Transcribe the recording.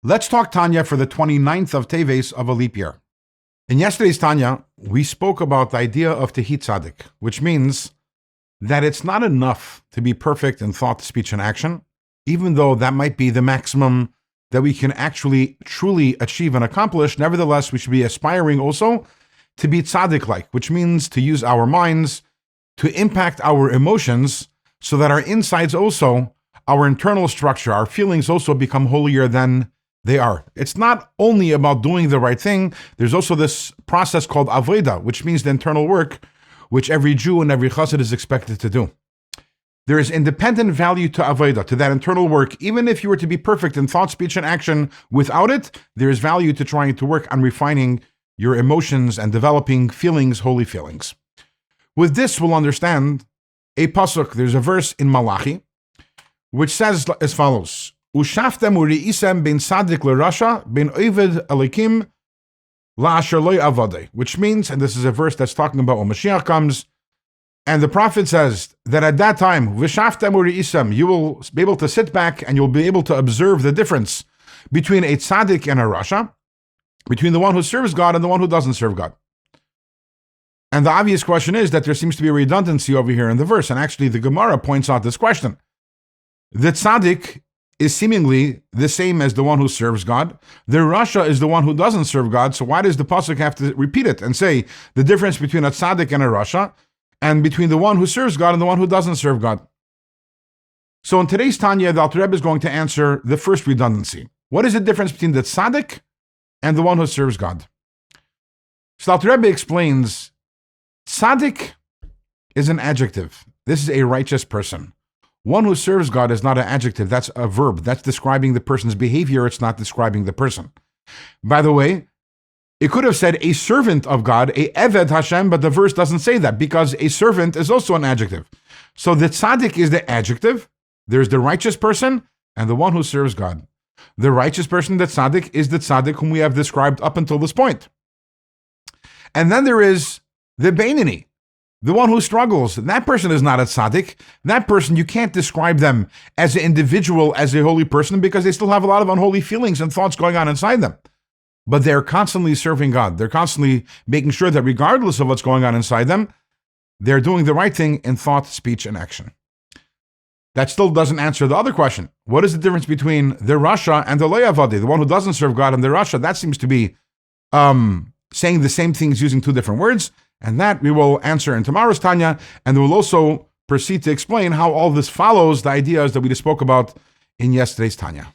Let's talk Tanya for the 29th of Teves of a leap year. In yesterday's Tanya, we spoke about the idea of Tehi Tzadik, which means that it's not enough to be perfect in thought, speech, and action, even though that might be the maximum that we can actually truly achieve and accomplish. Nevertheless, we should be aspiring also to be tzaddik-like, which means to use our minds to impact our emotions so that our insides also, our internal structure, our feelings also become holier than they are. It's not only about doing the right thing. There's also this process called avodah, which means the internal work, which every Jew and every chassid is expected to do. There is independent value to avodah, to that internal work. Even if you were to be perfect in thought, speech, and action, without it, there is value to trying to work on refining your emotions and developing feelings, holy feelings. With this, we'll understand a pasuk. There's a verse in Malachi, which says as follows: Ushaftem uri'isem bin sadik l'rasha bin oived elikim la'asher loy avadeh, which means, and this is a verse that's talking about when Mashiach comes, and the prophet says that at that time, v'shaftem uri'isem, you will be able to sit back and you'll be able to observe the difference between a tzaddik and a rasha, between the one who serves God and the one who doesn't serve God. And the obvious question is that there seems to be a redundancy over here in the verse, and actually the Gemara points out this question. The tzaddik is seemingly the same as the one who serves God. The rasha is the one who doesn't serve God, so why does the pasuk have to repeat it and say the difference between a tzaddik and a rasha, and between the one who serves God and the one who doesn't serve God? So in today's Tanya, the Alter Rebbe is going to answer the first redundancy. What is the difference between the tzaddik and the one who serves God? So the Alter Rebbe explains, tzaddik is an adjective. This is a righteous person. One who serves God is not an adjective, that's a verb. That's describing the person's behavior, it's not describing the person. By the way, it could have said a servant of God, a Eved Hashem, but the verse doesn't say that because a servant is also an adjective. So the tzaddik is the adjective, there's the righteous person, and the one who serves God. The righteous person, the tzaddik, is the tzaddik whom we have described up until this point. And then there is the Beinani, the one who struggles. That person is not a tzaddik. That person, you can't describe them as an individual, as a holy person, because they still have a lot of unholy feelings and thoughts going on inside them. But they're constantly serving God. They're constantly making sure that regardless of what's going on inside them, they're doing the right thing in thought, speech, and action. That still doesn't answer the other question. What is the difference between the rasha and the loyavadi, the one who doesn't serve God, and the rasha? That seems to be saying the same things using two different words. And that we will answer in tomorrow's Tanya, and we'll also proceed to explain how all this follows the ideas that we just spoke about in yesterday's Tanya.